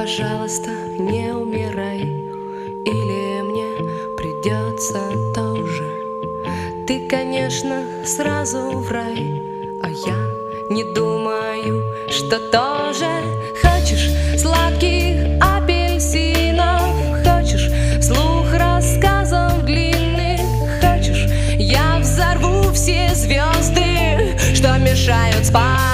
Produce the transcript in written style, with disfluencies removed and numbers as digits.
пожалуйста, не умирай, или мне придется тоже. Ты, конечно, сразу в рай, а я не думаю, что тоже. Хочешь сладких апельсинов, хочешь вслух рассказов длинных, хочешь я взорву все звезды, что мешают спать.